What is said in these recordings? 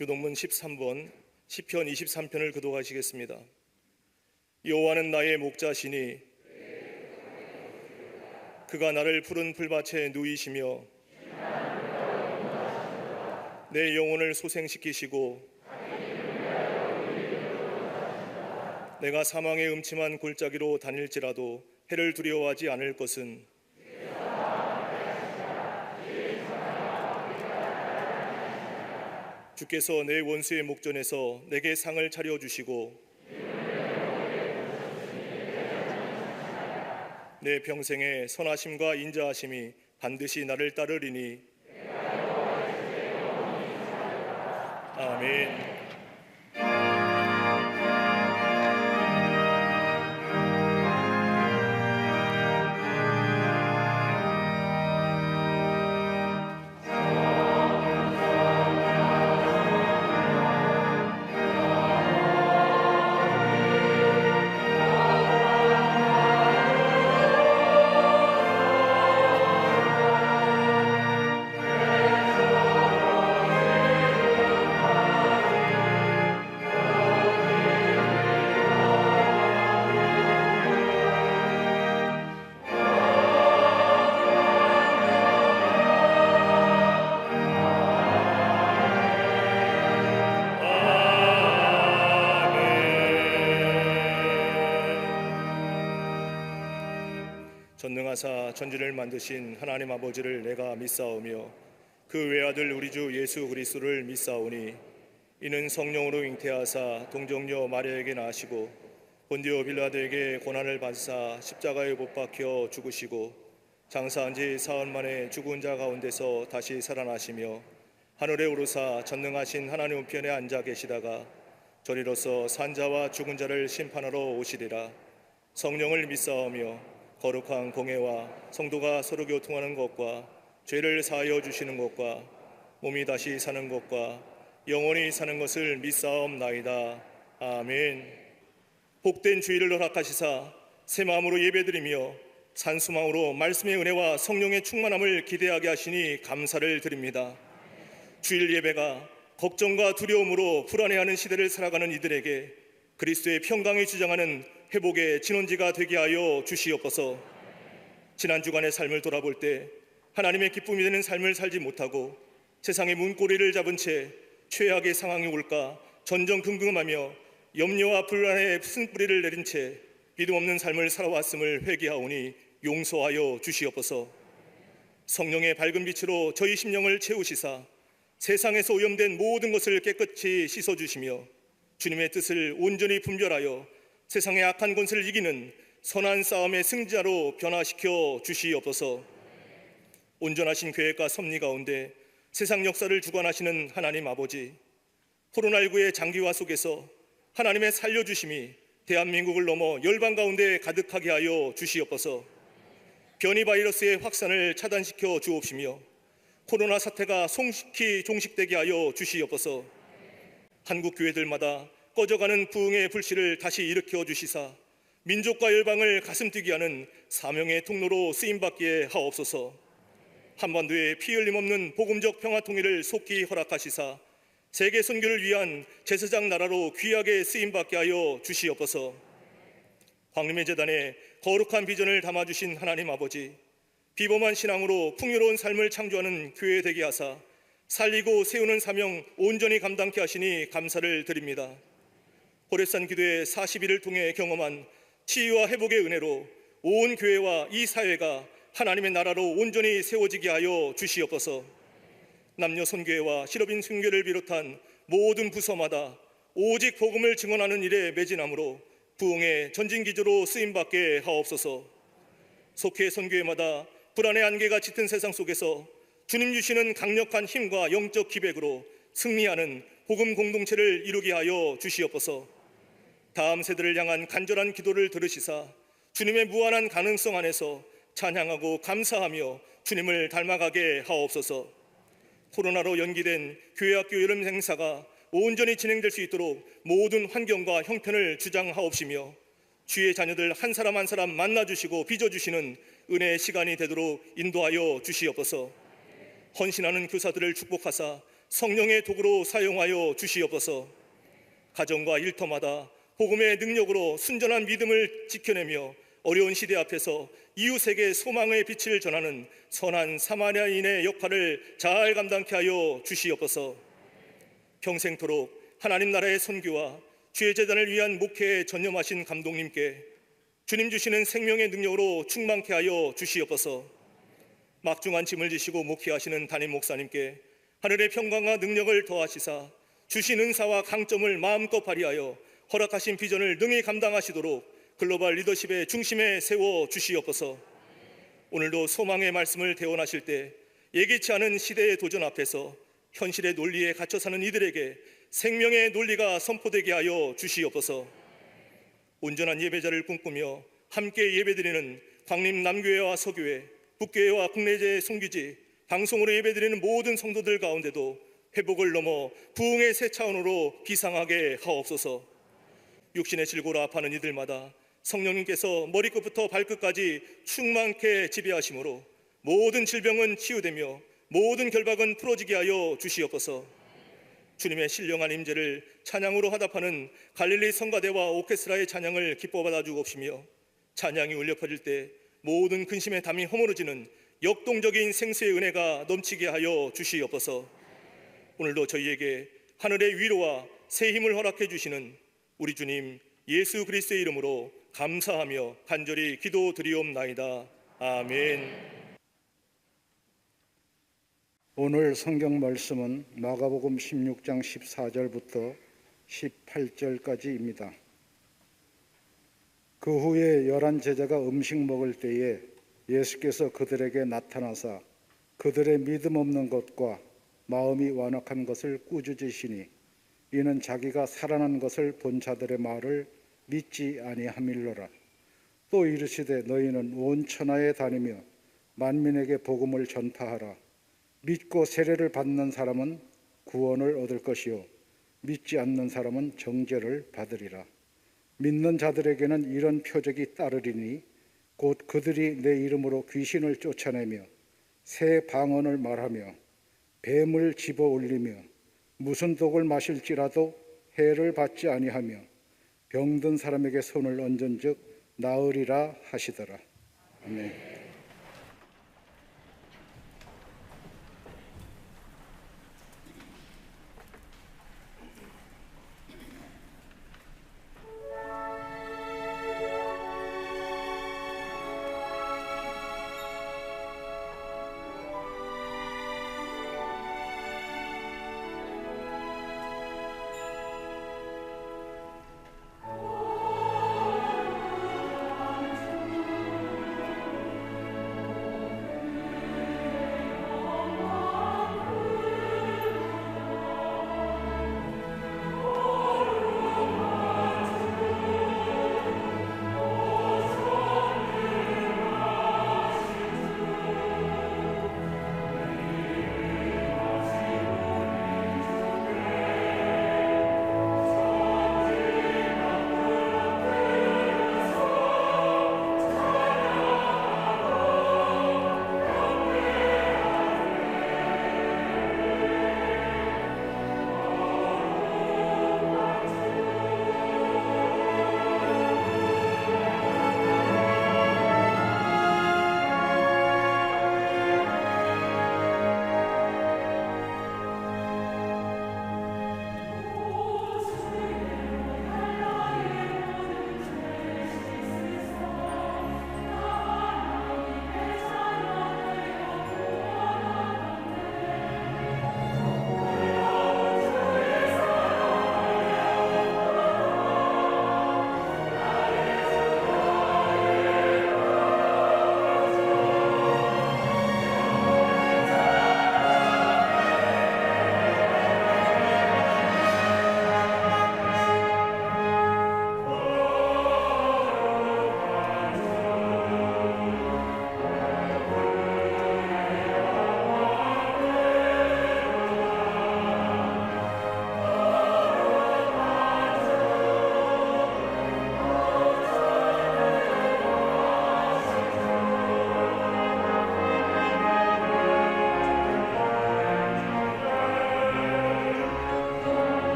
교동문 13번 시편 23편을 교독하시겠습니다. 여호와는 나의 목자시니 그가 나를 푸른 풀밭에 누이시며 내 영혼을 소생시키시고 내가 사망의 음침한 골짜기로 다닐지라도 해를 두려워하지 않을 것은 주께서 내 원수의 목전에서 내게 상을 차려주시고 내 평생에 선하심과 인자하심이 반드시 나를 따르리니 아멘. 전능하사 천지를 만드신 하나님 아버지를 내가 믿사오며 그 외아들 우리 주 예수 그리스도를 믿사오니 이는 성령으로 잉태하사 동정녀 마리아에게 나시고 본디오 빌라도에게 고난을 받으사 십자가에 못 박혀 죽으시고 장사한 지 사흘 만에 죽은 자 가운데서 다시 살아나시며 하늘에 오르사 전능하신 하나님 우편에 앉아 계시다가 저리로서 산자와 죽은 자를 심판하러 오시리라. 성령을 믿사오며 거룩한 공회와 성도가 서로 교통하는 것과 죄를 사하여 주시는 것과 몸이 다시 사는 것과 영원히 사는 것을 믿사옵나이다. 아멘. 복된 주일을 허락하시사 새 마음으로 예배드리며 산수망으로 말씀의 은혜와 성령의 충만함을 기대하게 하시니 감사를 드립니다. 주일 예배가 걱정과 두려움으로 불안해하는 시대를 살아가는 이들에게 그리스도의 평강이 주장하는 회복의 진원지가 되게 하여 주시옵소서. 지난 주간의 삶을 돌아볼 때 하나님의 기쁨이 되는 삶을 살지 못하고 세상의 문고리를 잡은 채 최악의 상황이 올까 전전긍긍하며 염려와 불안에 쓴뿌리를 내린 채 믿음 없는 삶을 살아왔음을 회개하오니 용서하여 주시옵소서. 성령의 밝은 빛으로 저희 심령을 채우시사 세상에서 오염된 모든 것을 깨끗이 씻어주시며 주님의 뜻을 온전히 분별하여 세상의 악한 권세를 이기는 선한 싸움의 승자로 변화시켜 주시옵소서. 온전하신 계획과 섭리 가운데 세상 역사를 주관하시는 하나님 아버지, 코로나19의 장기화 속에서 하나님의 살려주심이 대한민국을 넘어 열방 가운데 가득하게 하여 주시옵소서. 변이 바이러스의 확산을 차단시켜 주옵시며 코로나 사태가 속히 종식되게 하여 주시옵소서. 한국 교회들마다 꺼져가는 부흥의 불씨를 다시 일으켜 주시사 민족과 열방을 가슴뛰게 하는 사명의 통로로 쓰임받게 하옵소서. 한반도에 피 흘림 없는 복음적 평화 통일을 속히 허락하시사 세계 선교를 위한 제사장 나라로 귀하게 쓰임받게 하여 주시옵소서. 광림의 재단에 거룩한 비전을 담아주신 하나님 아버지, 비범한 신앙으로 풍요로운 삶을 창조하는 교회 되게 하사 살리고 세우는 사명 온전히 감당케 하시니 감사를 드립니다. 호레산 기도의 40일을 통해 경험한 치유와 회복의 은혜로 온 교회와 이 사회가 하나님의 나라로 온전히 세워지게 하여 주시옵소서. 남녀 선교회와 실업인 선교를 비롯한 모든 부서마다 오직 복음을 증언하는 일에 매진함으로 부흥의 전진기조로 쓰임받게 하옵소서. 속회 선교회마다 불안의 안개가 짙은 세상 속에서 주님 주시는 강력한 힘과 영적 기백으로 승리하는 복음 공동체를 이루게 하여 주시옵소서. 다음 세대를 향한 간절한 기도를 들으시사 주님의 무한한 가능성 안에서 찬양하고 감사하며 주님을 닮아가게 하옵소서. 코로나로 연기된 교회학교 여름 행사가 온전히 진행될 수 있도록 모든 환경과 형편을 주장하옵시며 주의 자녀들 한 사람 한 사람 만나주시고 빚어주시는 은혜의 시간이 되도록 인도하여 주시옵소서. 헌신하는 교사들을 축복하사 성령의 도구로 사용하여 주시옵소서. 가정과 일터마다 복음의 능력으로 순전한 믿음을 지켜내며 어려운 시대 앞에서 이웃에게 소망의 빛을 전하는 선한 사마리아인의 역할을 잘 감당케 하여 주시옵소서. 평생토록 하나님 나라의 선교와 주의 재단을 위한 목회에 전념하신 감독님께 주님 주시는 생명의 능력으로 충만케 하여 주시옵소서. 막중한 짐을 지시고 목회하시는 담임 목사님께 하늘의 평강과 능력을 더하시사 주신 은사와 강점을 마음껏 발휘하여 허락하신 비전을 능히 감당하시도록 글로벌 리더십의 중심에 세워 주시옵소서. 오늘도 소망의 말씀을 대원하실 때 예기치 않은 시대의 도전 앞에서 현실의 논리에 갇혀 사는 이들에게 생명의 논리가 선포되게 하여 주시옵소서. 온전한 예배자를 꿈꾸며 함께 예배드리는 광림 남교회와 서교회, 북교회와 국내제 송기지, 방송으로 예배드리는 모든 성도들 가운데도 회복을 넘어 부흥의 새 차원으로 비상하게 하옵소서. 육신의 질고로 아파하는 이들마다 성령님께서 머리끝부터 발끝까지 충만케 지배하심으로 모든 질병은 치유되며 모든 결박은 풀어지게 하여 주시옵소서. 주님의 신령한 임재를 찬양으로 화답하는 갈릴리 성가대와 오케스트라의 찬양을 기뻐 받아 주옵시며 찬양이 울려 퍼질 때 모든 근심의 담이 허물어지는 역동적인 생수의 은혜가 넘치게 하여 주시옵소서. 오늘도 저희에게 하늘의 위로와 새 힘을 허락해 주시는 우리 주님 예수 그리스도의 이름으로 감사하며 간절히 기도드리옵나이다. 아멘. 오늘 성경 말씀은 마가복음 16장 14절부터 18절까지입니다. 그 후에 11 제자가 음식 먹을 때에 예수께서 그들에게 나타나사 그들의 믿음 없는 것과 마음이 완악한 것을 꾸짖으시니 이는 자기가 살아난 것을 본 자들의 말을 믿지 아니함일러라. 또 이르시되 너희는 온 천하에 다니며 만민에게 복음을 전파하라. 믿고 세례를 받는 사람은 구원을 얻을 것이요 믿지 않는 사람은 정죄를 받으리라. 믿는 자들에게는 이런 표적이 따르리니 곧 그들이 내 이름으로 귀신을 쫓아내며 새 방언을 말하며 뱀을 집어 올리며 무슨 독을 마실지라도 해를 받지 아니하며 병든 사람에게 손을 얹은즉 나으리라 하시더라. 아멘.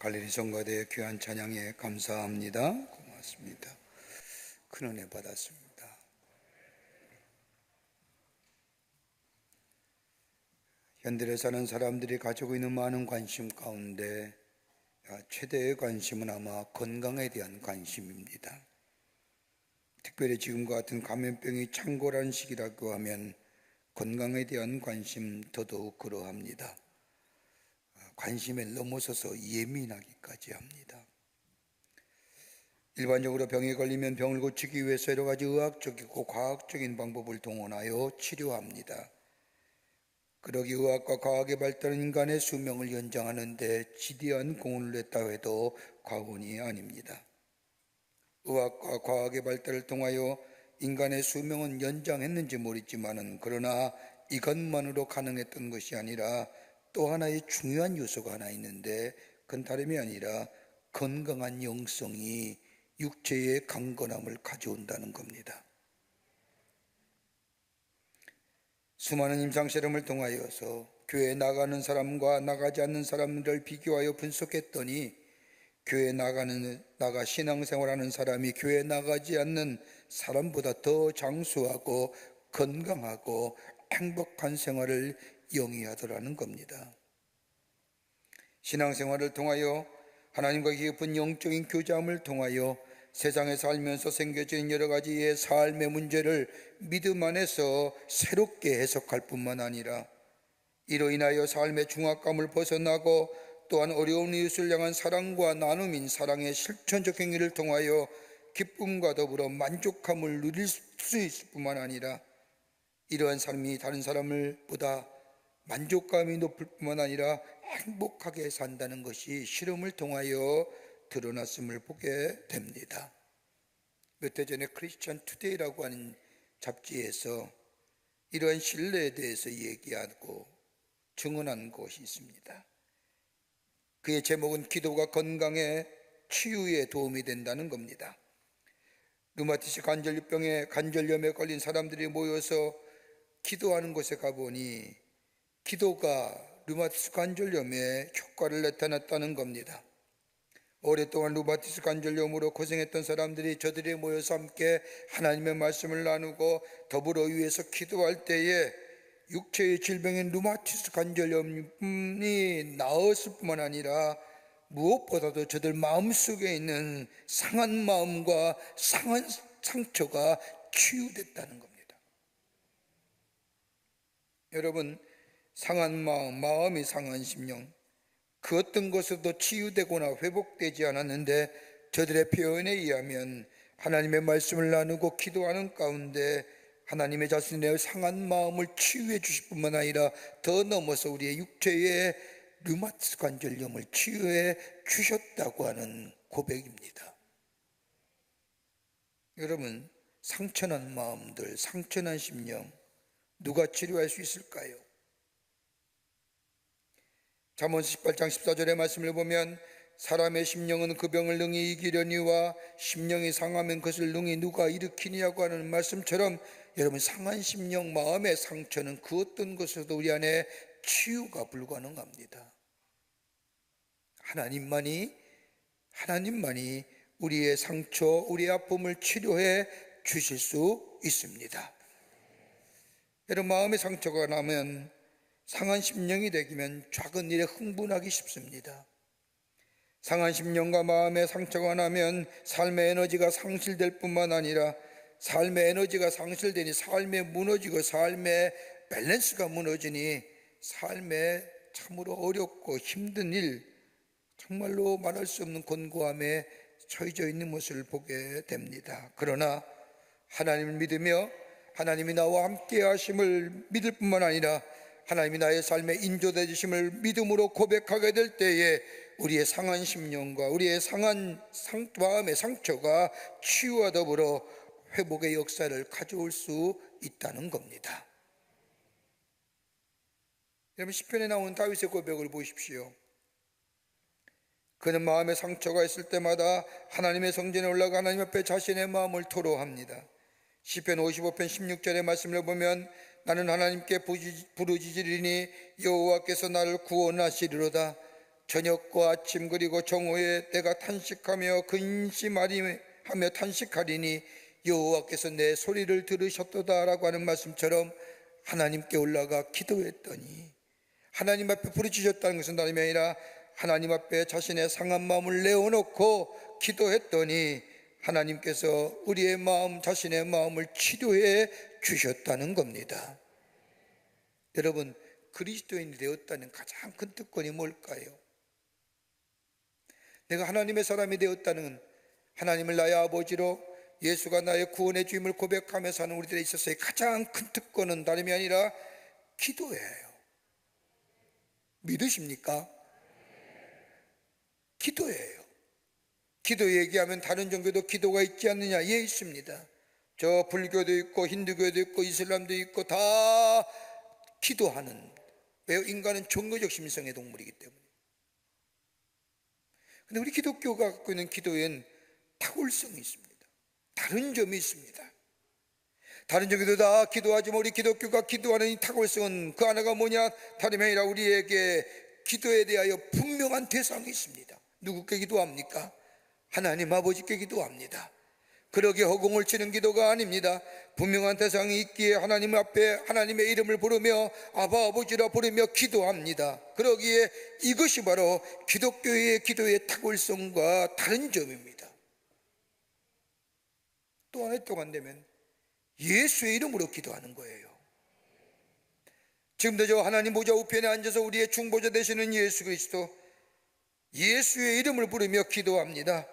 갈릴리 성가대의 귀한 찬양에 감사합니다. 고맙습니다. 큰 은혜 받았습니다. 현대에 사는 사람들이 가지고 있는 많은 관심 가운데 최대의 관심은 아마 건강에 대한 관심입니다. 특별히 지금과 같은 감염병이 창궐한 시기라고 하면 건강에 대한 관심 더더욱 그러합니다. 관심에 넘어서서 예민하기까지 합니다. 일반적으로 병에 걸리면 병을 고치기 위해서 여러 가지 의학적이고 과학적인 방법을 동원하여 치료합니다. 그러기 의학과 과학의 발달은 인간의 수명을 연장하는 데 지대한 공헌을 했다 해도 과언이 아닙니다. 의학과 과학의 발달을 통하여 인간의 수명은 연장했는지 모르지만은 그러나 이것만으로 가능했던 것이 아니라 또 하나의 중요한 요소가 하나 있는데 그건 다름이 아니라 건강한 영성이 육체의 강건함을 가져온다는 겁니다. 수많은 임상실험을 통하여서 교회에 나가는 사람과 나가지 않는 사람들을 비교하여 분석했더니 교회에 나가 신앙생활하는 사람이 교회에 나가지 않는 사람보다 더 장수하고 건강하고 행복한 생활을 영위하더라는 겁니다. 신앙생활을 통하여 하나님과 깊은 영적인 교제함을 통하여 세상에 살면서 생겨진 여러 가지의 삶의 문제를 믿음 안에서 새롭게 해석할 뿐만 아니라 이로 인하여 삶의 중압감을 벗어나고 또한 어려운 이웃을 향한 사랑과 나눔인 사랑의 실천적 행위를 통하여 기쁨과 더불어 만족함을 누릴 수 있을 뿐만 아니라 이러한 삶이 다른 사람을 보다 만족감이 높을 뿐만 아니라 행복하게 산다는 것이 실험을 통하여 드러났음을 보게 됩니다. 몇 해 전에 크리스천 투데이라고 하는 잡지에서 이러한 신뢰에 대해서 얘기하고 증언한 것이 있습니다. 그의 제목은 기도가 건강에 치유에 도움이 된다는 겁니다. 류마티스 관절염에 걸린 사람들이 모여서 기도하는 곳에 가보니 기도가 류마티스 관절염에 효과를 나타냈다는 겁니다. 오랫동안 류마티스 관절염으로 고생했던 사람들이 저들이 모여서 함께 하나님의 말씀을 나누고 더불어 위해서 기도할 때에 육체의 질병인 류마티스 관절염이 나았을 뿐만 아니라 무엇보다도 저들 마음속에 있는 상한 마음과 상한 상처가 치유됐다는 겁니다. 여러분, 상한 마음이 상한 심령, 그 어떤 것으로도 치유되거나 회복되지 않았는데 저들의 표현에 의하면 하나님의 말씀을 나누고 기도하는 가운데 하나님의 자신의 상한 마음을 치유해 주실 뿐만 아니라 더 넘어서 우리의 육체의 류마티스 관절염을 치유해 주셨다고 하는 고백입니다. 여러분, 상처난 마음들, 상처난 심령 누가 치료할 수 있을까요? 잠언 18장 14절의 말씀을 보면 사람의 심령은 그 병을 능히 이기려니와 심령이 상하면 그것을 능히 누가 일으키냐고 하는 말씀처럼 여러분, 상한 심령, 마음의 상처는 그 어떤 것에도 우리 안에 치유가 불가능합니다. 하나님만이 우리의 상처, 우리의 아픔을 치료해 주실 수 있습니다. 여러분, 마음의 상처가 나면 상한 심령이 되면 작은 일에 흥분하기 쉽습니다. 상한 심령과 마음의 상처가 나면 삶의 에너지가 상실될 뿐만 아니라 삶의 에너지가 상실되니 삶에 무너지고 삶의 밸런스가 무너지니 삶에 참으로 어렵고 힘든 일, 정말로 말할 수 없는 곤고함에 처해져 있는 모습을 보게 됩니다. 그러나 하나님을 믿으며 하나님이 나와 함께 하심을 믿을 뿐만 아니라 하나님이 나의 삶에 인도해 주심을 믿음으로 고백하게 될 때에 우리의 상한 심령과 우리의 상한 마음의 상처가 치유와 더불어 회복의 역사를 가져올 수 있다는 겁니다. 여러분, 시편에 나오는 다윗의 고백을 보십시오. 그는 마음의 상처가 있을 때마다 하나님의 성전에 올라가 하나님 앞에 자신의 마음을 토로합니다. 시편 55편 16절의 말씀을 보면 나는 하나님께 부르짖으리니 여호와께서 나를 구원하시리로다. 저녁과 아침 그리고 정오에 내가 탄식하며 근심하며 탄식하리니 여호와께서 내 소리를 들으셨도다라고 하는 말씀처럼 하나님께 올라가 기도했더니 하나님 앞에 부르짖었다는 것은 다름이 아니라 하나님 앞에 자신의 상한 마음을 내어놓고 기도했더니 하나님께서 우리의 마음, 자신의 마음을 치료해 주셨다는 겁니다. 여러분, 그리스도인이 되었다는 가장 큰 특권이 뭘까요? 내가 하나님의 사람이 되었다는, 하나님을 나의 아버지로 예수가 나의 구원의 주임을 고백하며 사는 우리들에 있어서의 가장 큰 특권은 다름이 아니라 기도예요. 믿으십니까? 기도예요. 기도 얘기하면 다른 종교도 기도가 있지 않느냐? 예, 있습니다. 저 불교도 있고 힌두교도 있고 이슬람도 있고 다 기도하는, 왜요? 인간은 종교적 심성의 동물이기 때문에. 근데 우리 기독교가 갖고 있는 기도엔 탁월성이 있습니다. 다른 점이 있습니다. 다른 종교도 다 기도하지만 우리 기독교가 기도하는 이 탁월성은 그 하나가 뭐냐? 다름이 아니라 우리에게 기도에 대하여 분명한 대상이 있습니다. 누구께 기도합니까? 하나님 아버지께 기도합니다. 그러게 허공을 치는 기도가 아닙니다. 분명한 대상이 있기에 하나님 앞에 하나님의 이름을 부르며 아바 아버지라 부르며 기도합니다. 그러기에 이것이 바로 기독교의 기도의 탁월성과 다른 점입니다. 또 하나 또 간다면 예수의 이름으로 기도하는 거예요. 지금도 저 하나님 보좌 우편에 앉아서 우리의 중보자 되시는 예수 그리스도, 예수의 이름을 부르며 기도합니다.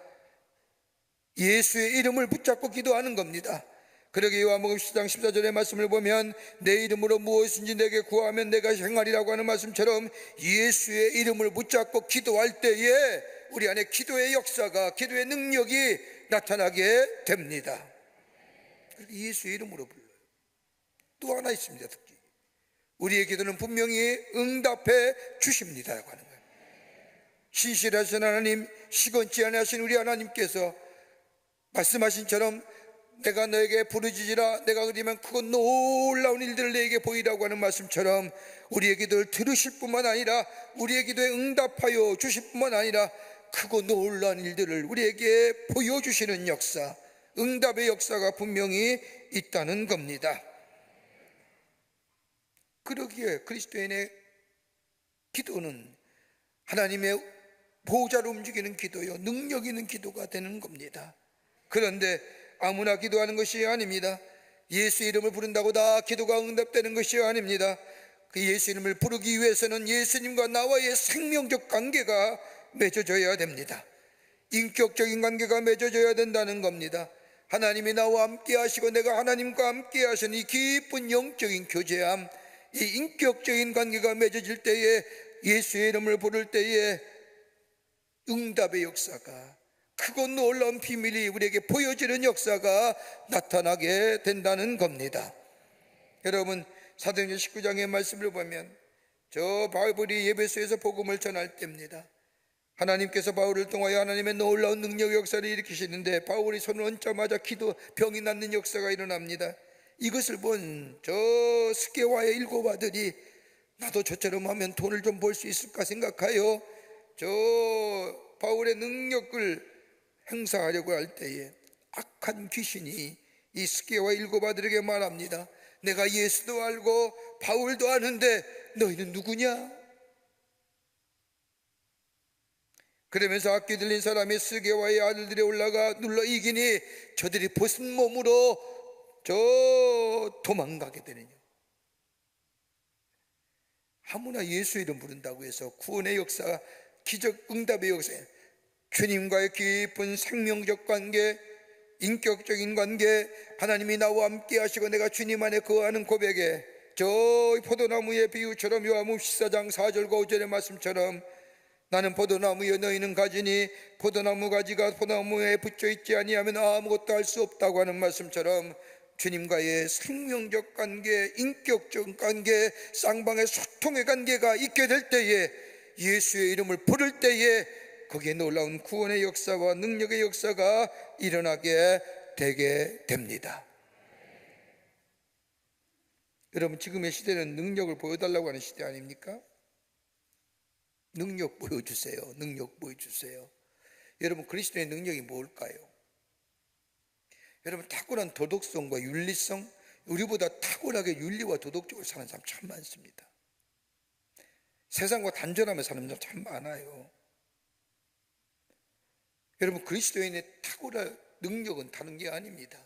예수의 이름을 붙잡고 기도하는 겁니다. 그러기에 요한복음 10장 14절의 말씀을 보면 내 이름으로 무엇인지 내게 구하면 내가 행하리라고 하는 말씀처럼 예수의 이름을 붙잡고 기도할 때에 우리 안에 기도의 역사가, 기도의 능력이 나타나게 됩니다. 예수의 이름으로 불러요. 또 하나 있습니다. 특히 우리의 기도는 분명히 응답해 주십니다라고 하는 거예요. 신실하신 하나님, 시건치 아니하신 우리 하나님께서 말씀하신 처럼 내가 너에게 부르짖으라, 내가 그리면 크고 놀라운 일들을 너에게 보이라고 하는 말씀처럼 우리의 기도를 들으실 뿐만 아니라 우리의 기도에 응답하여 주실 뿐만 아니라 크고 놀라운 일들을 우리에게 보여주시는 역사, 응답의 역사가 분명히 있다는 겁니다. 그러기에 그리스도인의 기도는 하나님의 보호자로 움직이는 기도요, 능력 있는 기도가 되는 겁니다. 그런데 아무나 기도하는 것이 아닙니다. 예수 이름을 부른다고 다 기도가 응답되는 것이 아닙니다. 그 예수 이름을 부르기 위해서는 예수님과 나와의 생명적 관계가 맺어져야 됩니다. 인격적인 관계가 맺어져야 된다는 겁니다. 하나님이 나와 함께 하시고 내가 하나님과 함께 하시는 이 깊은 영적인 교제함, 이 인격적인 관계가 맺어질 때에 예수의 이름을 부를 때에 응답의 역사가, 크고 놀라운 비밀이 우리에게 보여지는 역사가 나타나게 된다는 겁니다. 여러분, 사도행전 19장의 말씀을 보면 저 바울이 예배소에서 복음을 전할 때입니다. 하나님께서 바울을 통하여 하나님의 놀라운 능력 역사를 일으키시는데 바울이 손을 얹자마자 병이 낫는 역사가 일어납니다. 이것을 본 저 스게와의 7 아들이 나도 저처럼 하면 돈을 좀 벌 수 있을까 생각하여 저 바울의 능력을 행사하려고 할 때에 악한 귀신이 이 스게와 7 아들에게 말합니다. 내가 예수도 알고 바울도 아는데 너희는 누구냐? 그러면서 악기 들린 사람이 스게와의 아들들이 올라가 눌러 이기니 저들이 벗은 몸으로 저 도망가게 되느냐. 아무나 예수 이름 부른다고 해서 구원의 역사, 기적 응답의 역사, 주님과의 깊은 생명적 관계, 인격적인 관계, 하나님이 나와 함께 하시고 내가 주님 안에 거하는 고백에 저 포도나무의 비유처럼 요한복음 14장 4절과 5절의 말씀처럼 나는 포도나무여 너희는 가지니 포도나무 가지가 포도나무에 붙여 있지 아니하면 아무것도 할 수 없다고 하는 말씀처럼 주님과의 생명적 관계, 인격적 관계, 쌍방의 소통의 관계가 있게 될 때에 예수의 이름을 부를 때에 거기에 놀라운 구원의 역사와 능력의 역사가 일어나게 되게 됩니다. 여러분, 지금의 시대는 능력을 보여달라고 하는 시대 아닙니까? 능력 보여주세요. 능력 보여주세요. 여러분, 그리스도의 능력이 뭘까요? 여러분, 탁월한 도덕성과 윤리성, 우리보다 탁월하게 윤리와 도덕적으로 사는 사람 참 많습니다. 세상과 단절하며 사는 사람 참 많아요. 여러분, 그리스도인의 탁월한 능력은 다른 게 아닙니다.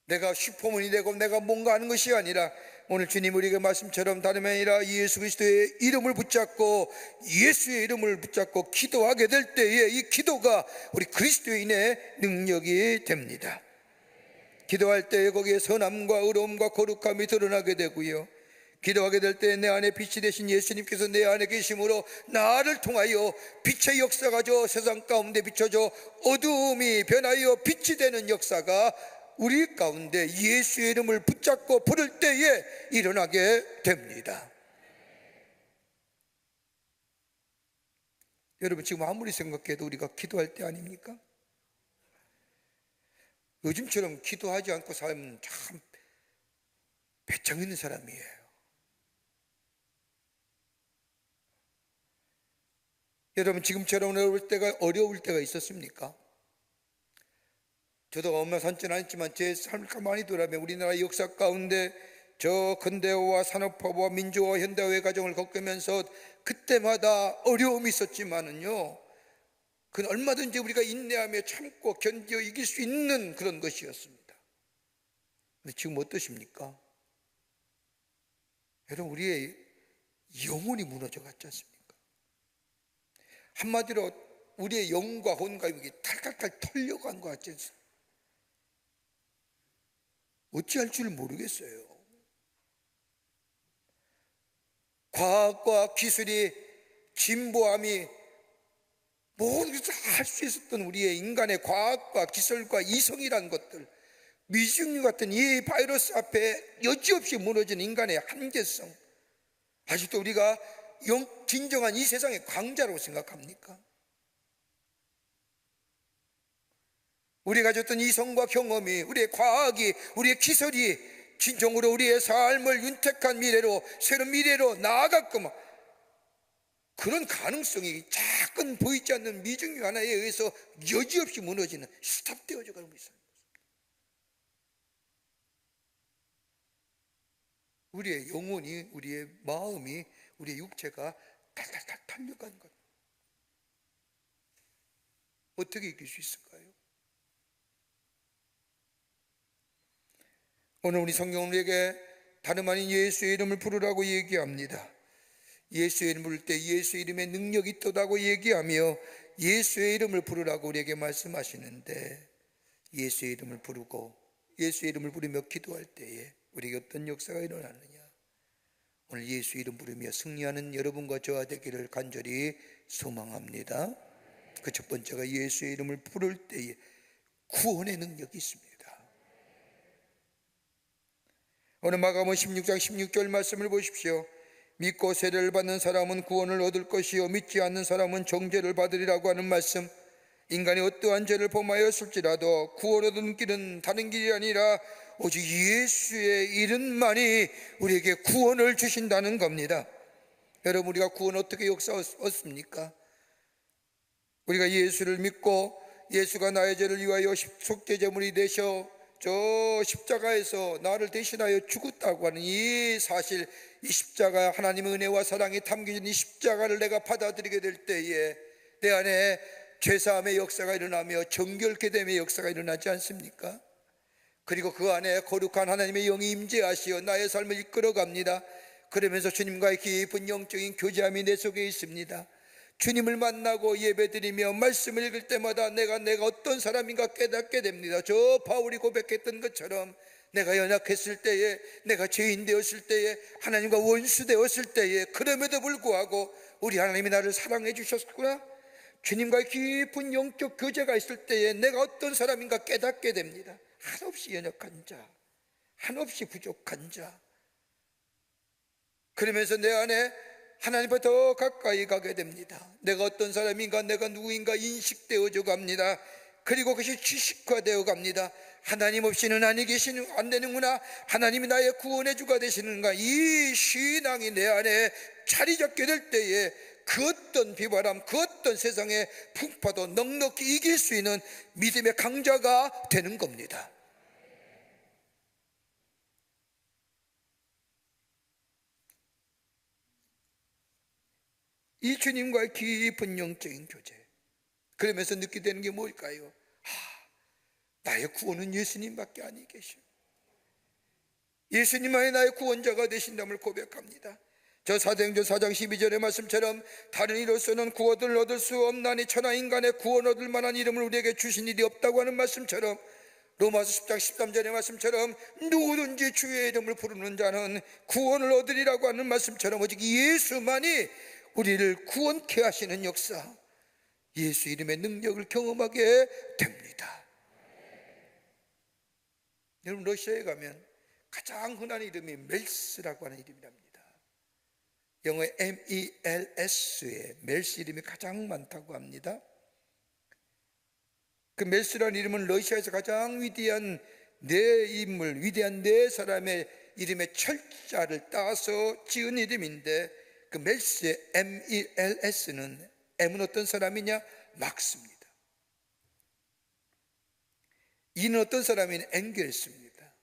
내가 슈퍼맨이 되고 내가 뭔가 하는 것이 아니라, 오늘 주님 우리에게 말씀처럼 다름이 아니라 예수 그리스도의 이름을 붙잡고 예수의 이름을 붙잡고 기도하게 될 때에 이 기도가 우리 그리스도인의 능력이 됩니다. 기도할 때에 거기에 선함과 의로움과 거룩함이 드러나게 되고요, 기도하게 될 때 내 안에 빛이 되신 예수님께서 내 안에 계심으로 나를 통하여 빛의 역사가 저 세상 가운데 비춰져 어두움이 변하여 빛이 되는 역사가 우리 가운데 예수의 이름을 붙잡고 부를 때에 일어나게 됩니다. 여러분, 지금 아무리 생각해도 우리가 기도할 때 아닙니까? 요즘처럼 기도하지 않고 살면 참 배짱 있는 사람이에요. 여러분, 지금처럼 어려울 때가 있었습니까? 저도 얼마 산지는 않지만 제 삶을 가만히 돌아보면 우리나라 역사 가운데 저 근대화와 산업화와 민주화 현대화의 과정을 겪으면서 그때마다 어려움이 있었지만은요, 그건 얼마든지 우리가 인내하며 참고 견뎌 이길 수 있는 그런 것이었습니다. 근데 지금 어떠십니까? 여러분, 우리의 영혼이 무너져 갔지 않습니까? 한마디로 우리의 영과 혼과 이게 탈탈탈 털려간 것 같지 않습니까? 어찌할 줄 모르겠어요. 과학과 기술이 진보함이 모든 것을 할 수 있었던 우리의 인간의 과학과 기술과 이성이라는 것들, 미증류 같은 이 바이러스 앞에 여지없이 무너지는 인간의 한계성, 아직도 우리가 진정한 이 세상의 강자라고 생각합니까? 우리가 가졌던 이성과 경험이, 우리의 과학이, 우리의 기술이 진정으로 우리의 삶을 윤택한 미래로, 새로운 미래로 나아갔구만, 그런 가능성이 작은 보이지 않는 미증류 하나에 의해서 여지없이 무너지는, 스탑되어져 가고 있습니다. 우리의 영혼이, 우리의 마음이, 우리의 육체가 탈탈탈 털려간 것, 어떻게 이길 수 있을까요? 오늘 우리 성경은 우리에게 다름 아닌 예수의 이름을 부르라고 얘기합니다. 예수의 이름을 부를 때 예수의 이름에 능력이 있다고 얘기하며 예수의 이름을 부르라고 우리에게 말씀하시는데, 예수의 이름을 부르고 예수의 이름을 부르며 기도할 때에 우리에게 어떤 역사가 일어나느냐? 오늘 예수 이름 부르며 승리하는 여러분과 저와 되기를 간절히 소망합니다. 그 첫 번째가 예수의 이름을 부를 때에 구원의 능력이 있습니다. 오늘 마가복음 16장 16절 말씀을 보십시오. 믿고 세례를 받는 사람은 구원을 얻을 것이요 믿지 않는 사람은 정죄를 받으리라고 하는 말씀, 인간이 어떠한 죄를 범하였을지라도 구원 얻는 길은 다른 길이 아니라 오직 예수의 이름만이 우리에게 구원을 주신다는 겁니다. 여러분, 우리가 구원 어떻게 역사 얻습니까? 우리가 예수를 믿고 예수가 나의 죄를 위하여 속죄제물이 되셔 저 십자가에서 나를 대신하여 죽었다고 하는 이 사실, 이 십자가, 하나님의 은혜와 사랑이 담겨진 이 십자가를 내가 받아들이게 될 때에 내 안에 죄사함의 역사가 일어나며 정결케 됨의 역사가 일어나지 않습니까? 그리고 그 안에 거룩한 하나님의 영이 임재하시어 나의 삶을 이끌어갑니다. 그러면서 주님과의 깊은 영적인 교제함이 내 속에 있습니다. 주님을 만나고 예배드리며 말씀을 읽을 때마다 내가 어떤 사람인가 깨닫게 됩니다. 저 바울이 고백했던 것처럼 내가 연약했을 때에, 내가 죄인 되었을 때에, 하나님과 원수 되었을 때에, 그럼에도 불구하고 우리 하나님이 나를 사랑해 주셨구나, 주님과의 깊은 영적 교제가 있을 때에 내가 어떤 사람인가 깨닫게 됩니다. 한없이 연약한 자, 한없이 부족한 자. 그러면서 내 안에 하나님과 더 가까이 가게 됩니다. 내가 어떤 사람인가, 내가 누구인가 인식되어져 갑니다. 그리고 그것이 지식화되어 갑니다. 하나님 없이는 안 되는구나, 하나님이 나의 구원의 주가 되시는가, 이 신앙이 내 안에 자리 잡게 될 때에 그 어떤 비바람, 그 어떤 세상의 풍파도 넉넉히 이길 수 있는 믿음의 강자가 되는 겁니다. 이 주님과의 깊은 영적인 교제, 그러면서 느끼게 되는 게 뭘까요? 나의 구원은 예수님밖에 아니 계셔. 예수님만이 나의 구원자가 되신다을 고백합니다. 저 사도행전 4장 12절의 말씀처럼 다른 이로서는 구원을 얻을 수 없나니 천하 인간의 구원 얻을 만한 이름을 우리에게 주신 일이 없다고 하는 말씀처럼, 로마서 10장 13절의 말씀처럼 누구든지 주의 이름을 부르는 자는 구원을 얻으리라고 하는 말씀처럼 오직 예수만이 우리를 구원케 하시는 역사, 예수 이름의 능력을 경험하게 됩니다. 여러분, 러시아에 가면 가장 흔한 이름이 멜스라고 하는 이름이랍니다. 영어의 MELS에 멜스 이름이 가장 많다고 합니다. 그 멜스라는 이름은 러시아에서 가장 위대한 네 인물, 위대한 네 사람의 이름의 철자를 따서 지은 이름인데, 그 멜스의 MELS는 M은 어떤 사람이냐? 막스입니다. E는 어떤 사람이냐? 엥겔스입니다.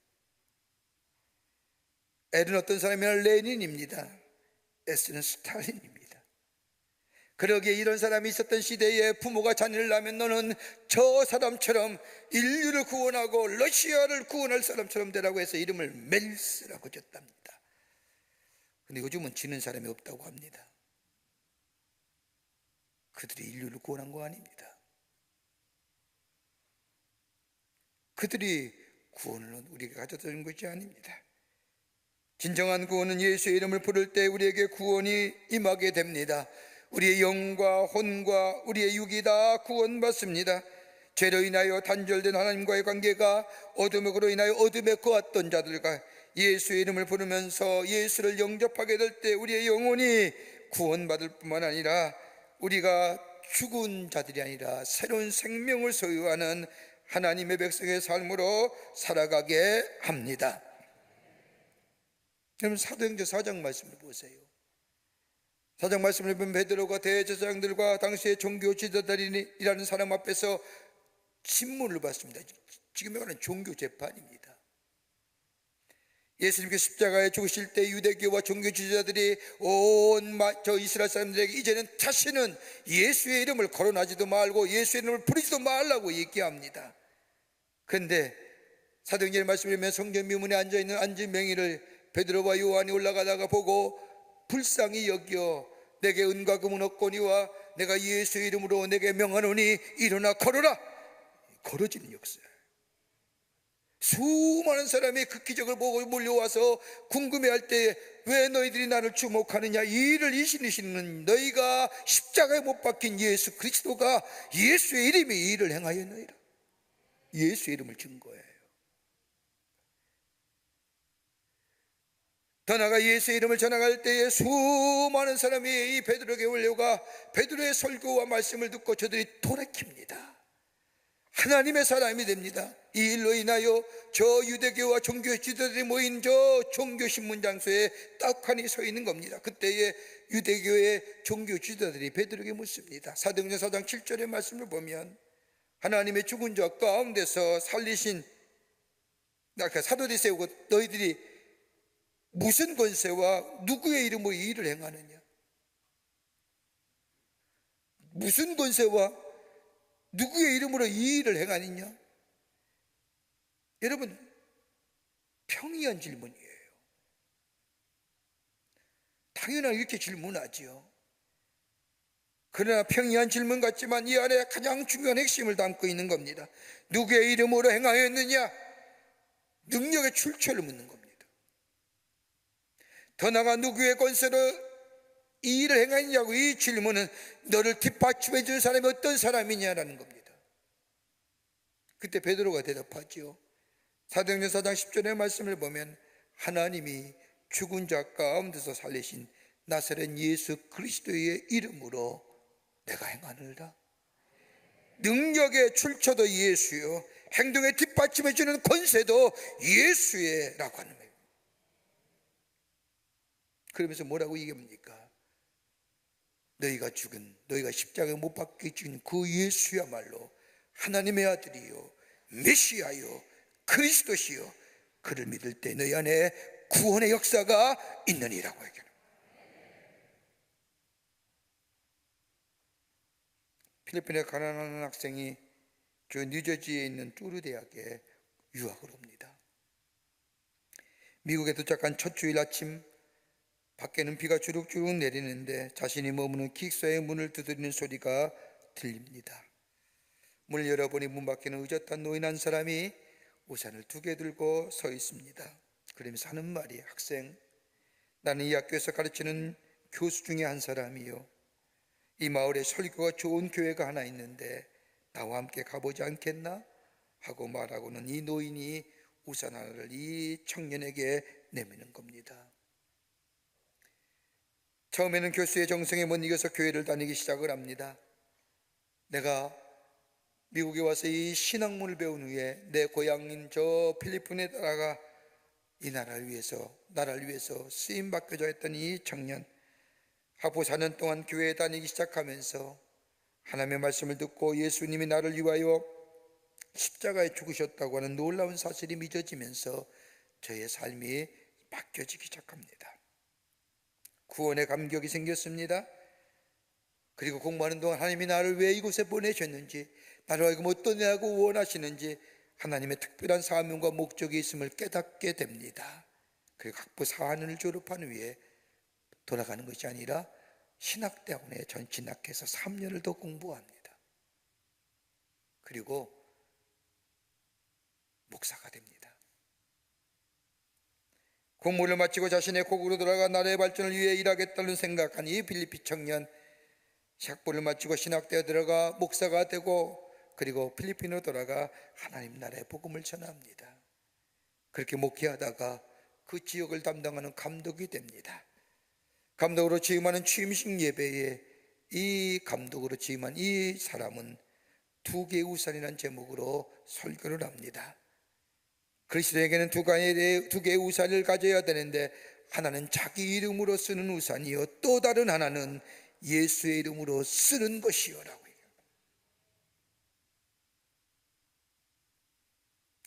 L은 어떤 사람이냐? 레닌입니다. S는 스탈린입니다. 그러기에 이런 사람이 있었던 시대에 부모가 자녀를 낳으면 너는 저 사람처럼 인류를 구원하고 러시아를 구원할 사람처럼 되라고 해서 이름을 멜스라고 줬답니다. 근데 요즘은 지는 사람이 없다고 합니다. 그들이 인류를 구원한 거 아닙니다. 그들이 구원을 우리에게 가져다 준 것이 아닙니다. 진정한 구원은 예수의 이름을 부를 때 우리에게 구원이 임하게 됩니다. 우리의 영과 혼과 우리의 육이 다 구원받습니다. 죄로 인하여 단절된 하나님과의 관계가 어둠으로 인하여 어둠에 거했던 자들과 예수의 이름을 부르면서 예수를 영접하게 될 때 우리의 영혼이 구원받을 뿐만 아니라 우리가 죽은 자들이 아니라 새로운 생명을 소유하는 하나님의 백성의 삶으로 살아가게 합니다. 여러분, 사도행전 4장 말씀을 보세요. 4장 말씀을 보면 베드로가 대제사장들과 당시의 종교 지도자들이라는 사람 앞에서 신문을 받습니다. 지금 말하는 종교 재판입니다. 예수님께서 십자가에 죽으실 때 유대교와 종교 지도자들이 온 저 이스라엘 사람들에게 이제는 다시는 예수의 이름을 거론하지도 말고 예수의 이름을 부르지도 말라고 얘기합니다. 그런데 사도행전의 말씀을 보면 성전 미문에 앉아있는 안진뱅이를 베드로와 요한이 올라가다가 보고 불쌍히 여겨 내게 은과 금은 없거니와 내가 예수의 이름으로 내게 명하노니 일어나 걸어라. 걸어지는 역사. 수많은 사람이 그 기적을 보고 몰려와서 궁금해할 때 왜 너희들이 나를 주목하느냐? 이 일을 이신이시는 너희가 십자가에 못 박힌 예수 그리스도가 예수의 이름이 이 일을 행하였느니라. 예수의 이름을 준 거예요. 더 나아가 예수의 이름을 전하갈 때에 수많은 사람이 이 베드로에게 올려가 베드로의 설교와 말씀을 듣고 저들이 돌이킵니다. 하나님의 사람이 됩니다. 이 일로 인하여 저 유대교와 종교 지도자들이 모인 저 종교 신문 장소에 딱하니 서 있는 겁니다. 그때에 유대교의 종교 지도자들이 베드로에게 묻습니다. 사도행전 4장 7절의 말씀을 보면 하나님의 죽은 자 가운데서 살리신 사도들이 세우고 너희들이 무슨 권세와 누구의 이름으로 이 일을 행하느냐? 무슨 권세와 누구의 이름으로 이 일을 행하느냐? 여러분, 평이한 질문이에요. 당연히 이렇게 질문하지요. 그러나 평이한 질문 같지만 이 안에 가장 중요한 핵심을 담고 있는 겁니다. 누구의 이름으로 행하였느냐? 능력의 출처를 묻는 겁니다. 더 나아가 누구의 권세로 이 일을 행하느냐고, 이 질문은 너를 뒷받침해 준 사람이 어떤 사람이냐라는 겁니다. 그때 베드로가 대답하지요. 사도행전 4장 10절의 말씀을 보면 하나님이 죽은 자 가운데서 살리신 나사렛 예수 그리스도의 이름으로 내가 행하느니라. 능력의 출처도 예수요, 행동에 뒷받침해 주는 권세도 예수의 라고 하는 거예요. 그러면서 뭐라고 얘기합니까? 너희가 십자가에 못 박혀 죽은 그 예수야말로 하나님의 아들이요 메시아요 그리스도시요 그를 믿을 때 너희 안에 구원의 역사가 있느니라고 얘기합니다. 필리핀에 가난한 학생이 저 뉴저지에 있는 뚜르 대학에 유학을 옵니다. 미국에 도착한 첫 주일 아침, 밖에는 비가 주룩주룩 내리는데 자신이 머무는 기숙사의 문을 두드리는 소리가 들립니다. 문을 열어보니 문 밖에는 의젓한 노인 한 사람이 우산을 2개 들고 서 있습니다. 그러면서 하는 말이, 학생, 나는 이 학교에서 가르치는 교수 중에 한 사람이요, 이 마을에 설교가 좋은 교회가 하나 있는데 나와 함께 가보지 않겠나? 하고 말하고는 이 노인이 우산 하나를 이 청년에게 내미는 겁니다. 처음에는 교수의 정성에 못 이겨서 교회를 다니기 시작을 합니다. 내가 미국에 와서 이 신학문을 배운 후에 내 고향인 저 필리핀에 따라가 이 나라를 위해서 쓰임 받고자 했던 이 청년, 하고 4년 동안 교회에 다니기 시작하면서 하나님의 말씀을 듣고 예수님이 나를 위하여 십자가에 죽으셨다고 하는 놀라운 사실이 믿어지면서 저의 삶이 바뀌어지기 시작합니다. 구원의 감격이 생겼습니다. 그리고 공부하는 동안 하나님이 나를 왜 이곳에 보내셨는지, 나를 하여금 어떤 일하고 원하시는지 하나님의 특별한 사명과 목적이 있음을 깨닫게 됩니다. 그리고 학부 4학년을 졸업한 후에 돌아가는 것이 아니라 신학대학원에 진학해서 3년을 더 공부합니다. 그리고 목사가 됩니다. 공부를 마치고 자신의 고국으로 돌아가 나라의 발전을 위해 일하겠다는 생각한 이 필리핀 청년, 학부를 마치고 신학대에 들어가 목사가 되고 그리고 필리핀으로 돌아가 하나님 나라의 복음을 전합니다. 그렇게 목회하다가 그 지역을 담당하는 감독이 됩니다. 감독으로 취임하는 취임식 예배에 이 감독으로 취임한 이 사람은 2개의 우산이라는 제목으로 설교를 합니다. 그리스도에게는 2개의 우산을 가져야 되는데, 하나는 자기 이름으로 쓰는 우산이요, 또 다른 하나는 예수의 이름으로 쓰는 것이요라고 얘기합니다.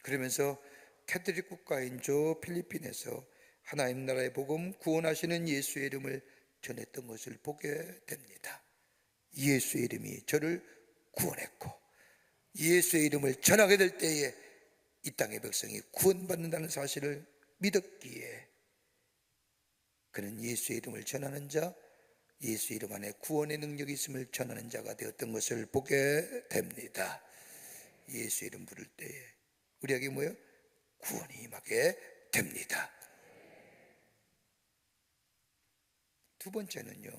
그러면서 캐톨릭 국가인 저 필리핀에서 하나님 나라의 복음, 구원하시는 예수의 이름을 전했던 것을 보게 됩니다. 예수의 이름이 저를 구원했고 예수의 이름을 전하게 될 때에 이 땅의 백성이 구원받는다는 사실을 믿었기에 그는 예수의 이름을 전하는 자, 예수 이름 안에 구원의 능력이 있음을 전하는 자가 되었던 것을 보게 됩니다. 예수 이름 부를 때에 우리에게 뭐예요? 구원이 임하게 됩니다. 두 번째는요,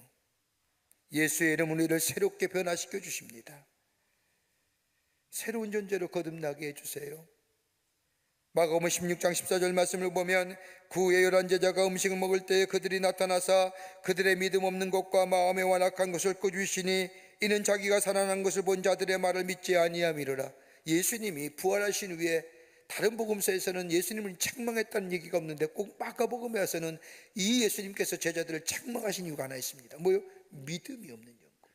예수의 이름으로 우리를 새롭게 변화시켜 주십니다. 새로운 존재로 거듭나게 해주세요. 마가복음 16장 14절 말씀을 보면, 그 후에 11 제자가 음식을 먹을 때에 그들이 나타나사 그들의 믿음 없는 것과 마음에 완악한 것을 꾸짖으시니 이는 자기가 살아난 것을 본 자들의 말을 믿지 아니함이로라. 예수님이 부활하신 후에 다른 복음서에서는 예수님을 책망했다는 얘기가 없는데 꼭 마가복음에 와서는 이 예수님께서 제자들을 책망하신 이유가 하나 있습니다. 뭐요? 믿음이 없는 연고로.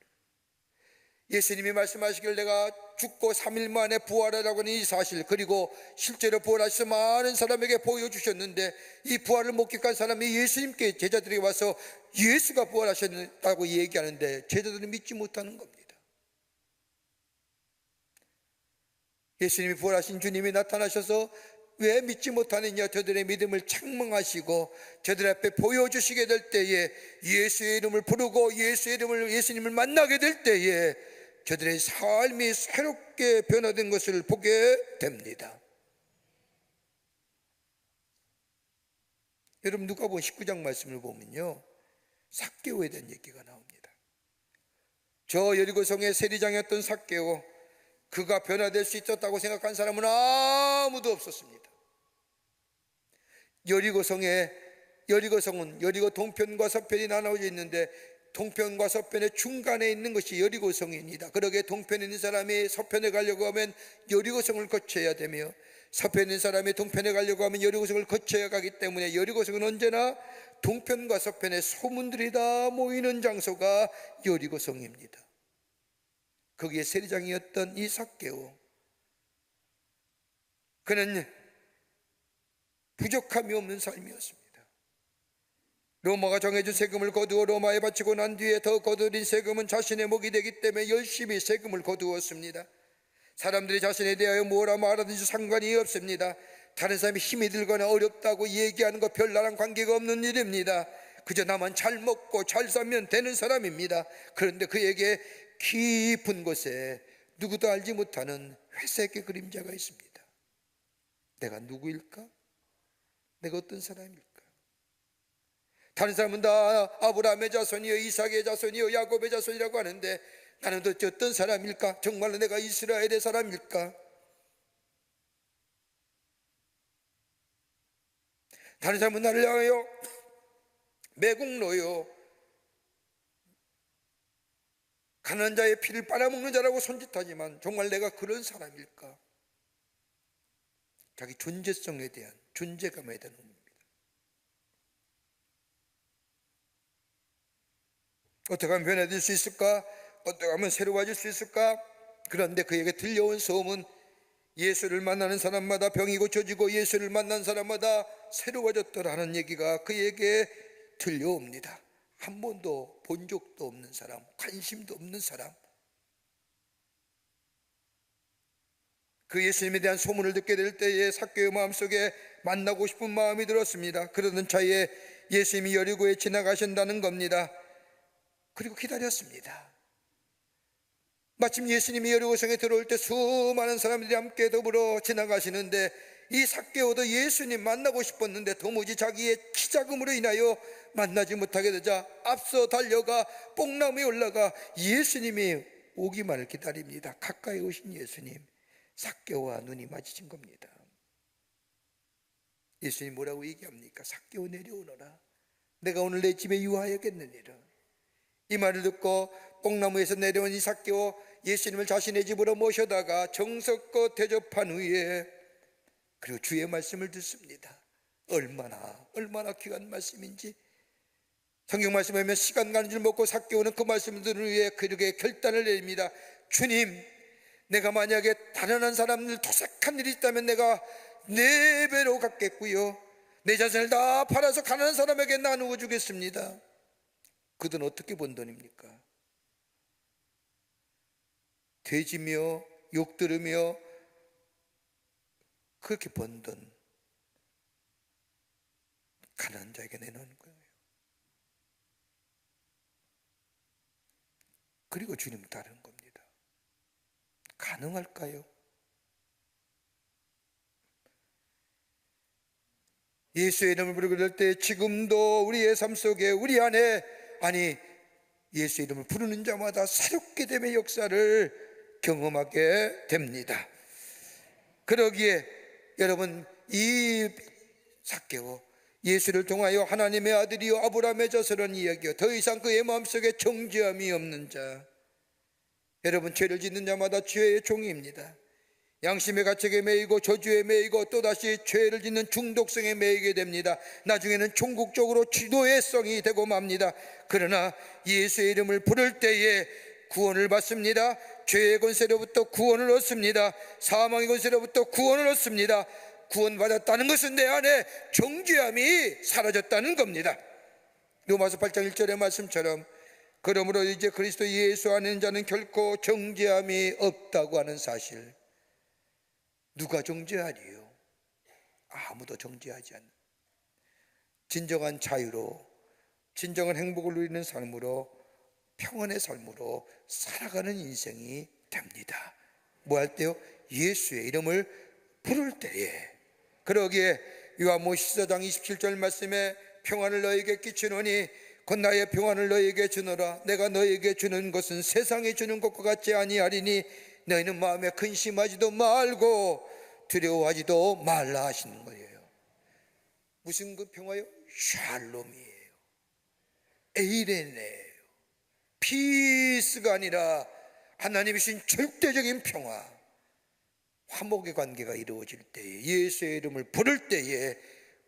예수님이 말씀하시길 내가 죽고 3일 만에 부활하라고 하는 이 사실, 그리고 실제로 부활하셔서 많은 사람에게 보여주셨는데 이 부활을 목격한 사람이 예수님께 제자들에게 와서 예수가 부활하셨다고 얘기하는데 제자들은 믿지 못하는 겁니다. 예수님이 부활하신 주님이 나타나셔서 왜 믿지 못하느냐, 저들의 믿음을 책망하시고 저들 앞에 보여주시게 될 때에 예수의 이름을 부르고 예수님을 만나게 될 때에 저들의 삶이 새롭게 변화된 것을 보게 됩니다. 여러분, 누가복음 19장 말씀을 보면요, 삭개오에 대한 얘기가 나옵니다. 저 여리고성의 세리장이었던 삭개오, 그가 변화될 수 있었다고 생각한 사람은 아무도 없었습니다. 여리고성은 여리고 동편과 서편이 나눠져 있는데 동편과 서편의 중간에 있는 것이 여리고성입니다. 그러게 동편에 있는 사람이 서편에 가려고 하면 여리고성을 거쳐야 되며 서편에 있는 사람이 동편에 가려고 하면 여리고성을 거쳐야 가기 때문에 여리고성은 언제나 동편과 서편의 소문들이 다 모이는 장소가 여리고성입니다. 거기에 세리장이었던 이 삭개오, 그는 부족함이 없는 삶이었습니다. 로마가 정해준 세금을 거두어 로마에 바치고 난 뒤에 더 거두어진 세금은 자신의 목이 되기 때문에 열심히 세금을 거두었습니다. 사람들이 자신에 대하여 뭐라 말하든지 상관이 없습니다. 다른 사람이 힘이 들거나 어렵다고 얘기하는 것 별나랑 관계가 없는 일입니다. 그저 나만 잘 먹고 잘 살면 되는 사람입니다. 그런데 그에게 깊은 곳에 누구도 알지 못하는 회색의 그림자가 있습니다. 내가 누구일까? 내가 어떤 사람일까? 다른 사람은 다 아브라함의 자손이요, 이삭의 자손이요, 야곱의 자손이라고 하는데 나는 도대체 어떤 사람일까? 정말로 내가 이스라엘의 사람일까? 다른 사람은 나를 향하여 매국노요, 가난한 자의 피를 빨아먹는 자라고 손짓하지만 정말 내가 그런 사람일까? 자기 존재성에 대한, 존재감에 대한 의문입니다. 어떻게 하면 변화될 수 있을까? 어떻게 하면 새로워질 수 있을까? 그런데 그에게 들려온 소음은 예수를 만나는 사람마다 병이 고쳐지고 예수를 만난 사람마다 새로워졌더라는 얘기가 그에게 들려옵니다. 한 번도 본 적도 없는 사람, 관심도 없는 사람, 그 예수님에 대한 소문을 듣게 될 때에 삭개오 마음속에 만나고 싶은 마음이 들었습니다. 그러던 차에 예수님이 여리고에 지나가신다는 겁니다. 그리고 기다렸습니다. 마침 예수님이 여리고성에 들어올 때 수많은 사람들이 함께 더불어 지나가시는데 이 삭개오도 예수님 만나고 싶었는데 도무지 자기의 키 작음으로 인하여 만나지 못하게 되자 앞서 달려가 뽕나무에 올라가 예수님이 오기만을 기다립니다. 가까이 오신 예수님, 삭개오와 눈이 마주친 겁니다. 예수님 뭐라고 얘기합니까? 삭개오 내려오너라. 내가 오늘 내 집에 유하여겠느니라. 이 말을 듣고 뽕나무에서 내려온 이 삭개오, 예수님을 자신의 집으로 모셔다가 정석껏 대접한 후에 그리고 주의 말씀을 듣습니다. 얼마나 귀한 말씀인지. 성경 말씀을 보면 시간 가는 줄 먹고 삭개오는 그 말씀을 들은 후에 그렇게 결단을 내립니다. 주님, 내가 만약에 가난한 사람들 토색한 일이 있다면 내가 4배로 갚겠고요, 내 자신을 다 팔아서 가난한 사람에게 나누어 주겠습니다. 그 돈 어떻게 번 돈입니까? 돼지며 욕 들으며 그렇게 번 돈 가난한 자에게 내놓은 거예요. 그리고 주님 따르는 겁니다. 가능할까요? 예수의 이름을 부를 때 지금도 우리의 삶 속에 우리 안에, 아니 예수의 이름을 부르는 자마다 새롭게 됨의 역사를 경험하게 됩니다. 그러기에 여러분, 이 삭개오, 예수를 통하여 하나님의 아들이요 아브라함의 자손이라는 이야기요, 더 이상 그의 마음속에 정죄함이 없는 자. 여러분, 죄를 짓는 자마다 죄의 종입니다. 양심의 가책에 매이고 저주에 매이고 또다시 죄를 짓는 중독성에 매이게 됩니다. 나중에는 종국적으로 지도의성이 되고 맙니다. 그러나 예수의 이름을 부를 때에 구원을 받습니다. 죄의 권세로부터 구원을 얻습니다. 사망의 권세로부터 구원을 얻습니다. 구원받았다는 것은 내 안에 정죄함이 사라졌다는 겁니다. 로마서 8장 1절의 말씀처럼 그러므로 이제 그리스도 예수 안에 있는 자는 결코 정죄함이 없다고 하는 사실. 누가 정죄하리요? 아무도 정죄하지 않는 진정한 자유로, 진정한 행복을 누리는 삶으로, 평안의 삶으로 살아가는 인생이 됩니다. 뭐 할 때요? 예수의 이름을 부를 때에. 그러기에 요한복음 14장 27절 말씀에 평안을 너에게 끼치노니 곧 나의 평안을 너에게 주노라. 내가 너에게 주는 것은 세상에 주는 것과 같지 아니하리니 너희는 마음에 근심하지도 말고 두려워하지도 말라 하시는 거예요. 무슨 그 평화요? 샬롬이에요. 에이레네예요. 피스가 아니라 하나님이 주신 절대적인 평화. 화목의 관계가 이루어질 때에, 예수의 이름을 부를 때에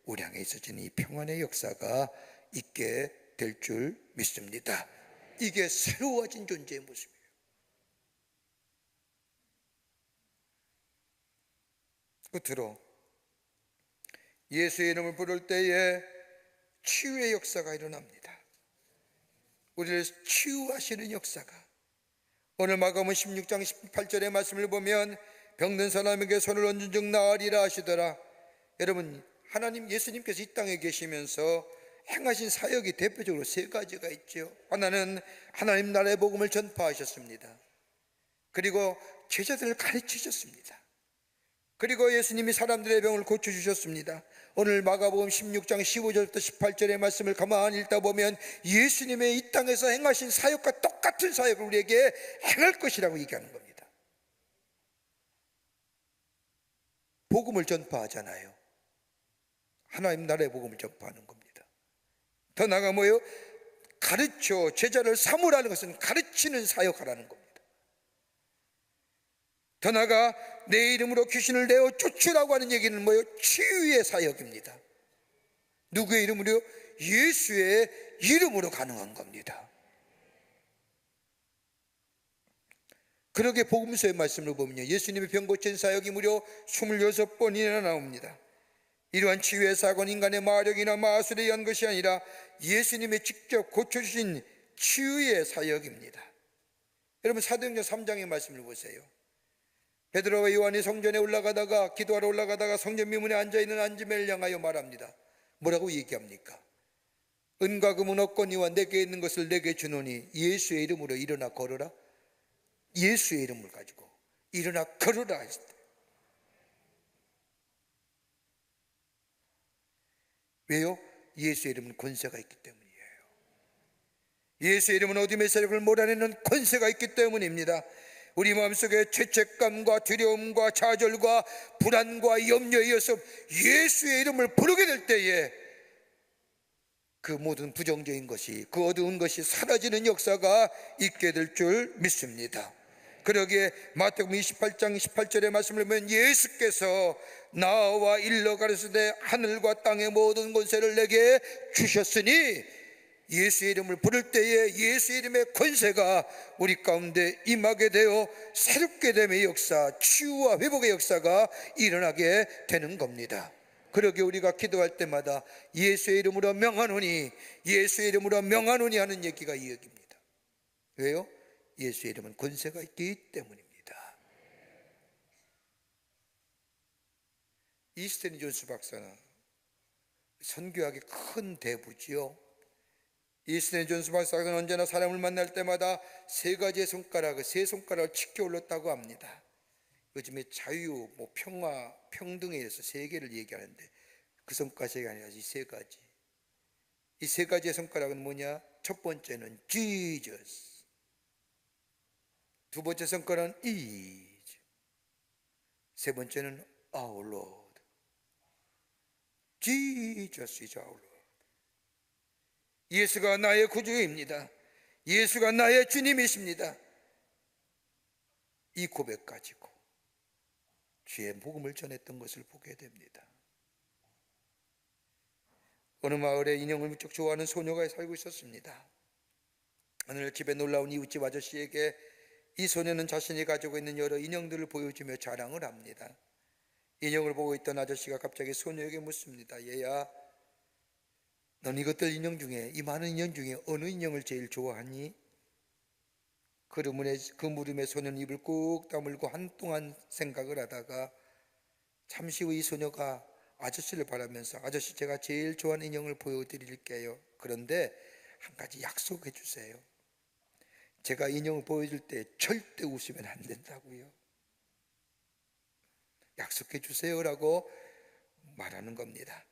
우리 향해 있어지는 이 평안의 역사가 있게 될 줄 믿습니다. 이게 새로워진 존재의 모습이에요. 끝으로 예수의 이름을 부를 때에 치유의 역사가 일어납니다. 우리를 치유하시는 역사가. 오늘 마가복음 16장 18절의 말씀을 보면 병든 사람에게 손을 얹은 즉 나으리라 하시더라. 여러분, 하나님 예수님께서 이 땅에 계시면서 행하신 사역이 대표적으로 세 가지가 있죠. 하나는 하나님 나라의 복음을 전파하셨습니다. 그리고 제자들을 가르치셨습니다. 그리고 예수님이 사람들의 병을 고쳐주셨습니다. 오늘 마가복음 16장 15절부터 18절의 말씀을 가만히 읽다 보면 예수님의 이 땅에서 행하신 사역과 똑같은 사역을 우리에게 행할 것이라고 얘기하는 겁니다. 복음을 전파하잖아요. 하나님 나라의 복음을 전파하는 겁니다. 더 나아가 뭐예요? 가르쳐 제자를 삼으라는 것은 가르치는 사역하라는 겁니다. 더 나아가 내 이름으로 귀신을 내어 쫓으라고 하는 얘기는 뭐예요? 치유의 사역입니다. 누구의 이름으로요? 예수의 이름으로 가능한 겁니다. 그러게 복음서의 말씀을 보면요, 예수님의 병 고친 사역이 무려 26번이나 나옵니다. 이러한 치유의 사고는 인간의 마력이나 마술에 의한 것이 아니라 예수님이 직접 고쳐주신 치유의 사역입니다. 여러분, 사도행전 3장의 말씀을 보세요. 베드로와 요한이 성전에 올라가다가 기도하러 올라가다가 성전 미문에 앉아있는 안지매를 향하여 말합니다. 뭐라고 얘기합니까? 은과 금은 없거니와 내게 있는 것을 내게 주노니 예수의 이름으로 일어나 걸어라. 예수의 이름을 가지고 일어나 걸어라 했을 때. 왜요? 예수의 이름은 권세가 있기 때문이에요. 예수의 이름은 어둠의 세력을 몰아내는 권세가 있기 때문입니다. 우리 마음속에 죄책감과 두려움과 좌절과 불안과 염려에 이어서 예수의 이름을 부르게 될 때에 그 모든 부정적인 것이, 그 어두운 것이 사라지는 역사가 있게 될 줄 믿습니다. 그러기에 마태복음 28장 18절의 말씀을 보면 예수께서 나와 일러 가르치되 하늘과 땅의 모든 권세를 내게 주셨으니, 예수의 이름을 부를 때에 예수의 이름의 권세가 우리 가운데 임하게 되어 새롭게 됨의 역사, 치유와 회복의 역사가 일어나게 되는 겁니다. 그러기에 우리가 기도할 때마다 예수의 이름으로 명하노니, 예수의 이름으로 명하노니 하는 얘기가 이 얘기입니다. 왜요? 예수의 이름은 권세가 있기 때문입니다. 이스테니 존스 박사는 선교학의 큰 대부지요. 이스테니 존스 박사는 언제나 사람을 만날 때마다 세 가지의 손가락을, 세 손가락을 치켜 올렸다고 합니다. 요즘에 자유, 평화, 평등에 대해서 세 개를 얘기하는데 그 손가락이 아니라 이 세 가지. 이 세 가지의 손가락은 뭐냐? 첫 번째는 Jesus. 두 번째 손가락은 is. 세 번째는 our Lord. Jesus is our Lord. 예수가 나의 구주입니다. 예수가 나의 주님이십니다. 이 고백 가지고 주의 복음을 전했던 것을 보게 됩니다. 어느 마을에 인형을 무척 좋아하는 소녀가 살고 있었습니다. 오늘 집에 놀라온 이웃집 아저씨에게 이 소녀는 자신이 가지고 있는 여러 인형들을 보여주며 자랑을 합니다. 인형을 보고 있던 아저씨가 갑자기 소녀에게 묻습니다. 얘야, 넌 이것들 인형 중에, 이 많은 인형 중에 어느 인형을 제일 좋아하니? 그 물음에 소녀는 입을 꾹 다물고 한동안 생각을 하다가 잠시 후 이 소녀가 아저씨를 바라면서, 아저씨, 제가 제일 좋아하는 인형을 보여드릴게요. 그런데 한 가지 약속해 주세요. 제가 인형을 보여줄 때 절대 웃으면 안 된다고요. 약속해 주세요라고 말하는 겁니다.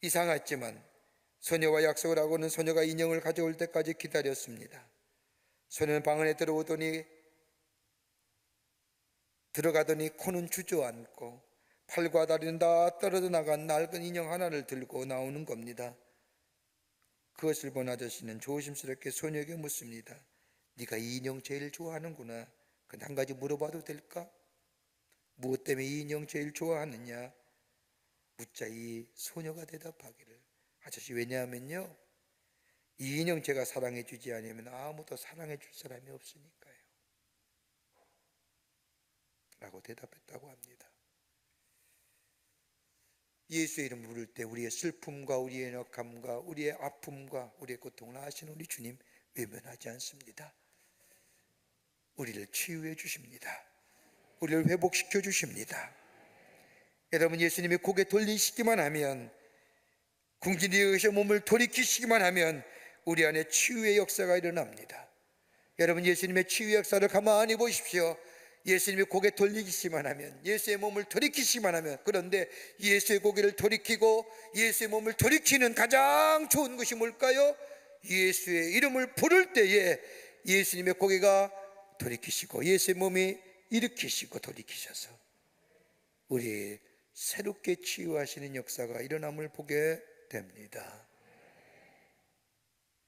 이상했지만 소녀와 약속을 하고는 소녀가 인형을 가져올 때까지 기다렸습니다. 소녀는 방 안에 들어가더니 코는 주저앉고 팔과 다리는 다 떨어져 나간 낡은 인형 하나를 들고 나오는 겁니다. 그것을 본 아저씨는 조심스럽게 소녀에게 묻습니다. 네가 이 인형 제일 좋아하는구나. 근데 한 가지 물어봐도 될까? 무엇 때문에 이 인형 제일 좋아하느냐 묻자 이 소녀가 대답하기를, 아저씨 왜냐하면요 이 인형 제가 사랑해 주지 않으면 아무도 사랑해 줄 사람이 없으니까요 라고 대답했다고 합니다. 예수의 이름 부를 때 우리의 슬픔과 우리의 역함과 우리의 아픔과 우리의 고통을 아시는 우리 주님 외면하지 않습니다. 우리를 치유해 주십니다. 우리를 회복시켜 주십니다. 여러분, 예수님이 고개 돌리시기만 하면, 궁진이 의셔 몸을 돌이키시기만 하면 우리 안에 치유의 역사가 일어납니다. 여러분, 예수님의 치유의 역사를 가만히 보십시오. 예수님이 고개 돌리시기만 하면, 예수의 몸을 돌이키시기만 하면, 그런데 예수의 고개를 돌이키고 예수의 몸을 돌이키는 가장 좋은 것이 뭘까요? 예수의 이름을 부를 때에 예수님의 고개가 돌이키시고 예수의 몸이 일으키시고 돌이키셔서 우리 새롭게 치유하시는 역사가 일어남을 보게 됩니다.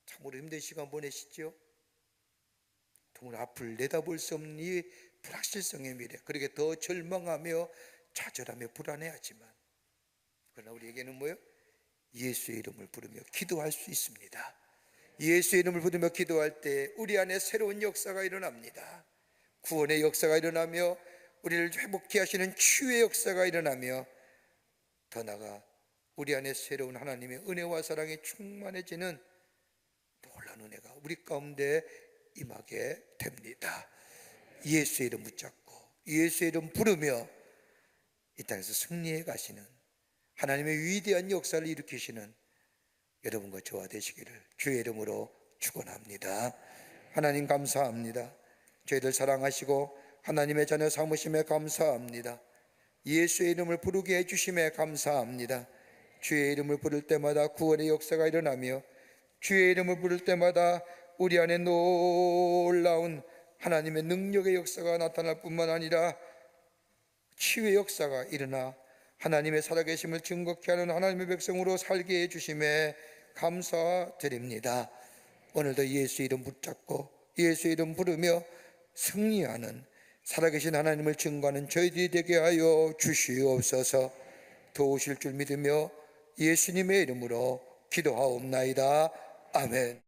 참으로 힘든 시간 보내시죠? 정말 앞을 내다볼 수 없는 이 불확실성의 미래, 그렇게 더 절망하며 좌절하며 불안해하지만, 그러나 우리에게는 뭐예요? 예수의 이름을 부르며 기도할 수 있습니다. 예수의 이름을 부르며 기도할 때 우리 안에 새로운 역사가 일어납니다. 구원의 역사가 일어나며 우리를 회복케 하시는 치유의 역사가 일어나며, 더 나아가 우리 안에 새로운 하나님의 은혜와 사랑이 충만해지는 놀라운 은혜가 우리 가운데 임하게 됩니다. 예수의 이름 붙잡고 예수의 이름 부르며 이 땅에서 승리해 가시는 하나님의 위대한 역사를 일으키시는 여러분과 저와 되시기를 주의 이름으로 축원합니다. 하나님 감사합니다. 저희들 사랑하시고 하나님의 자녀 삼으심에 감사합니다. 예수의 이름을 부르게 해주심에 감사합니다. 주의 이름을 부를 때마다 구원의 역사가 일어나며, 주의 이름을 부를 때마다 우리 안에 놀라운 하나님의 능력의 역사가 나타날 뿐만 아니라 치유의 역사가 일어나 하나님의 살아계심을 증거케 하는 하나님의 백성으로 살게 해주심에 감사드립니다. 오늘도 예수 이름 붙잡고 예수 이름 부르며 승리하는 살아계신 하나님을 증거하는 저희들이 되게 하여 주시옵소서. 도우실 줄 믿으며 예수님의 이름으로 기도하옵나이다. 아멘.